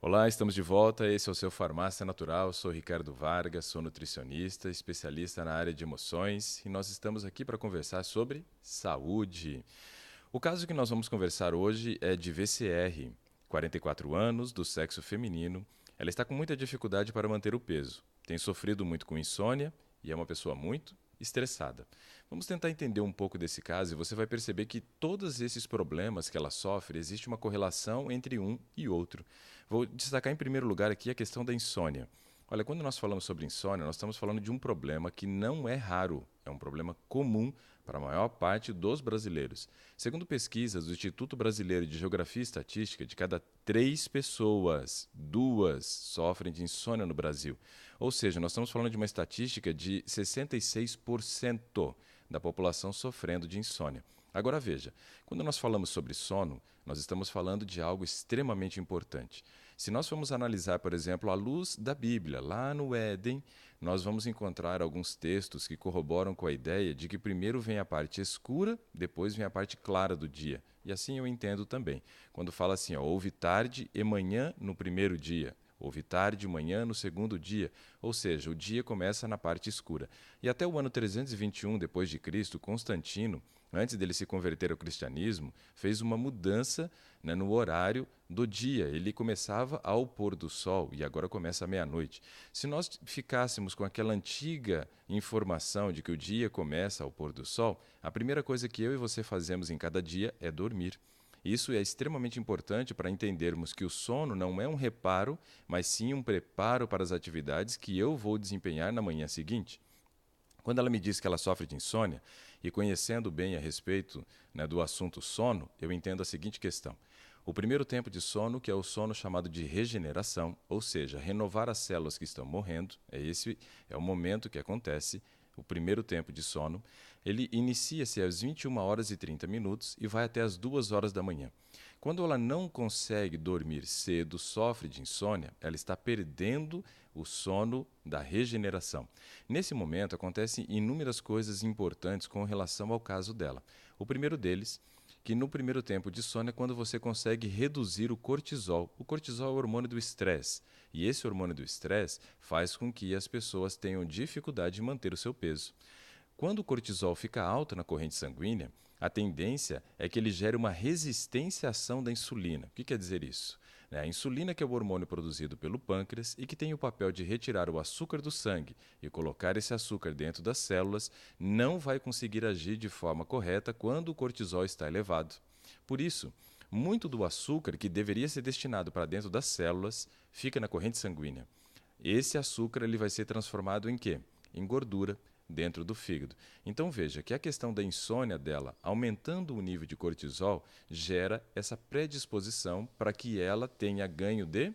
Olá, estamos de volta. Esse é o seu Farmácia Natural. Sou Ricardo Vargas, sou nutricionista, especialista na área de emoções e nós estamos aqui para conversar sobre saúde. O caso que nós vamos conversar hoje é de VCR, 44 anos, do sexo feminino. Ela está com muita dificuldade para manter o peso, tem sofrido muito com insônia e é uma pessoa muito estressada. Vamos tentar entender um pouco desse caso e você vai perceber que todos esses problemas que ela sofre, existe uma correlação entre um e outro. Vou destacar em primeiro lugar aqui a questão da insônia. Olha, quando nós falamos sobre insônia, nós estamos falando de um problema que não é raro, é um problema comum para a maior parte dos brasileiros. Segundo pesquisas do Instituto Brasileiro de Geografia e Estatística, de cada 3 pessoas, 2 sofrem de insônia no Brasil. Ou seja, nós estamos falando de uma estatística de 66% da população sofrendo de insônia. Agora veja, quando nós falamos sobre sono, nós estamos falando de algo extremamente importante. Se nós formos analisar, por exemplo, à luz da Bíblia, lá no Éden, nós vamos encontrar alguns textos que corroboram com a ideia de que primeiro vem a parte escura, depois vem a parte clara do dia. E assim eu entendo também. Quando fala assim, ó, houve tarde e manhã no primeiro dia. Houve tarde e manhã no segundo dia, ou seja, o dia começa na parte escura. E até o ano 321 depois de Cristo, Constantino, antes dele se converter ao cristianismo, fez uma mudança, né, no horário do dia. Ele começava ao pôr do sol e agora começa à meia-noite. Se nós ficássemos com aquela antiga informação de que o dia começa ao pôr do sol, a primeira coisa que eu e você fazemos em cada dia é dormir. Isso é extremamente importante para entendermos que o sono não é um reparo, mas sim um preparo para as atividades que eu vou desempenhar na manhã seguinte. Quando ela me diz que ela sofre de insônia, e conhecendo bem a respeito, né, do assunto sono, eu entendo a seguinte questão. O primeiro tempo de sono, que é o sono chamado de regeneração, ou seja, renovar as células que estão morrendo, é o momento que acontece, o primeiro tempo de sono, ele inicia-se às 21 horas e 30 minutos e vai até às 2 horas da manhã. Quando ela não consegue dormir cedo, sofre de insônia, ela está perdendo o sono da regeneração. Nesse momento, acontecem inúmeras coisas importantes com relação ao caso dela. O primeiro deles, que no primeiro tempo de sono é quando você consegue reduzir o cortisol. O cortisol é o hormônio do estresse. E esse hormônio do estresse faz com que as pessoas tenham dificuldade de manter o seu peso. Quando o cortisol fica alto na corrente sanguínea, a tendência é que ele gere uma resistência à ação da insulina. O que quer dizer isso? A insulina, que é o hormônio produzido pelo pâncreas e que tem o papel de retirar o açúcar do sangue e colocar esse açúcar dentro das células, não vai conseguir agir de forma correta quando o cortisol está elevado. Por isso, muito do açúcar que deveria ser destinado para dentro das células fica na corrente sanguínea. Esse açúcar ele vai ser transformado em quê? Em gordura dentro do fígado. Então veja que a questão da insônia dela, aumentando o nível de cortisol, gera essa predisposição para que ela tenha ganho de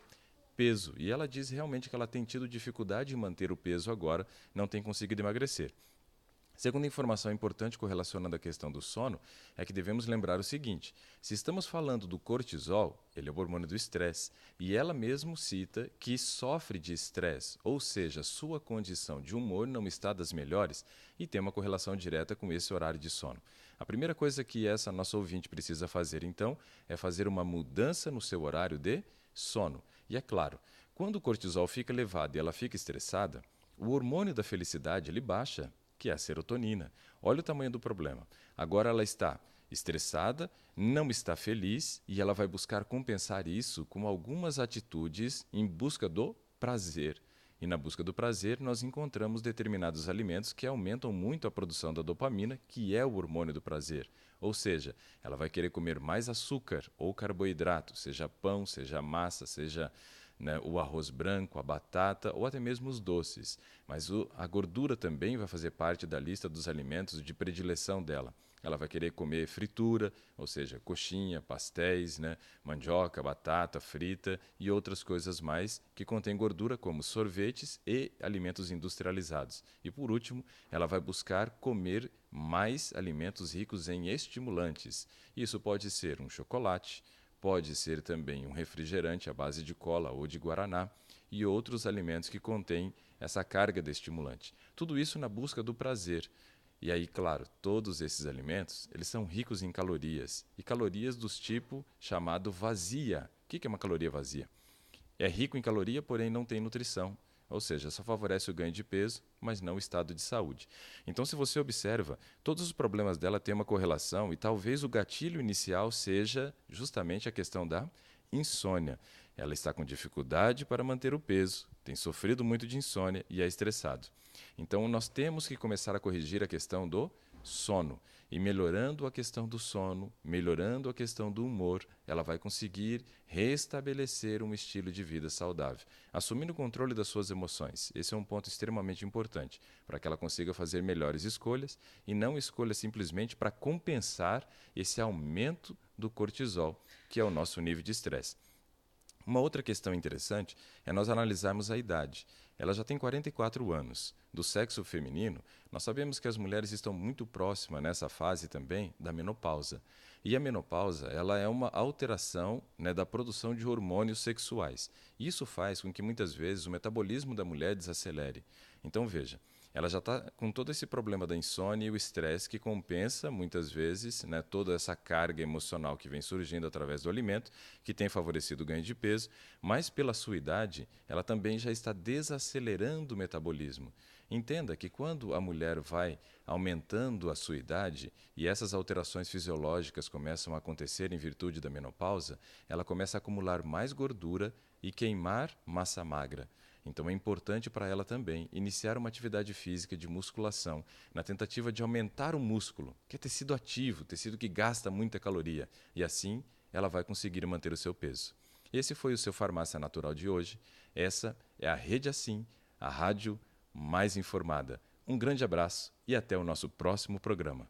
peso. E ela diz realmente que ela tem tido dificuldade em manter o peso agora, não tem conseguido emagrecer. Segunda informação importante correlacionando a questão do sono é que devemos lembrar o seguinte: se estamos falando do cortisol, ele é o hormônio do estresse, e ela mesmo cita que sofre de estresse, ou seja, sua condição de humor não está das melhores e tem uma correlação direta com esse horário de sono. A primeira coisa que essa nossa ouvinte precisa fazer, então, é fazer uma mudança no seu horário de sono. E é claro, quando o cortisol fica elevado e ela fica estressada, o hormônio da felicidade ele baixa, que é a serotonina. Olha o tamanho do problema. Agora ela está estressada, não está feliz e ela vai buscar compensar isso com algumas atitudes em busca do prazer. E na busca do prazer, nós encontramos determinados alimentos que aumentam muito a produção da dopamina, que é o hormônio do prazer. Ou seja, ela vai querer comer mais açúcar ou carboidrato, seja pão, seja massa, seja, né, o arroz branco, a batata ou até mesmo os doces. Mas a gordura também vai fazer parte da lista dos alimentos de predileção dela. Ela vai querer comer fritura, ou seja, coxinha, pastéis, né, mandioca, batata frita e outras coisas mais que contêm gordura, como sorvetes e alimentos industrializados. E por último, ela vai buscar comer mais alimentos ricos em estimulantes. Isso pode ser um chocolate, pode ser também um refrigerante à base de cola ou de guaraná e outros alimentos que contêm essa carga de estimulante. Tudo isso na busca do prazer. E aí, claro, todos esses alimentos, eles são ricos em calorias, e calorias dos tipo chamado vazia. O que é uma caloria vazia? É rico em caloria, porém não tem nutrição. Ou seja, só favorece o ganho de peso, mas não o estado de saúde. Então, se você observa, todos os problemas dela têm uma correlação e talvez o gatilho inicial seja justamente a questão da insônia. Ela está com dificuldade para manter o peso, tem sofrido muito de insônia e é estressado. Então, nós temos que começar a corrigir a questão do sono. E melhorando a questão do sono, melhorando a questão do humor, ela vai conseguir restabelecer um estilo de vida saudável, assumindo o controle das suas emoções. Esse é um ponto extremamente importante para que ela consiga fazer melhores escolhas e não escolhas simplesmente para compensar esse aumento do cortisol, que é o nosso nível de estresse. Uma outra questão interessante é nós analisarmos a idade. Ela já tem 44 anos. Do sexo feminino, nós sabemos que as mulheres estão muito próximas nessa fase também da menopausa. E a menopausa, ela é uma alteração, né, da produção de hormônios sexuais. Isso faz com que muitas vezes o metabolismo da mulher desacelere. Então veja, ela já está com todo esse problema da insônia e o estresse que compensa, muitas vezes, né, toda essa carga emocional que vem surgindo através do alimento, que tem favorecido o ganho de peso, mas pela sua idade, ela também já está desacelerando o metabolismo. Entenda que quando a mulher vai aumentando a sua idade e essas alterações fisiológicas começam a acontecer em virtude da menopausa, ela começa a acumular mais gordura e queimar massa magra. Então é importante para ela também iniciar uma atividade física de musculação, na tentativa de aumentar o músculo, que é tecido ativo, tecido que gasta muita caloria, e assim ela vai conseguir manter o seu peso. Esse foi o seu Farmácia Natural de hoje. Essa é a Rede Assim, a rádio mais informada. Um grande abraço e até o nosso próximo programa.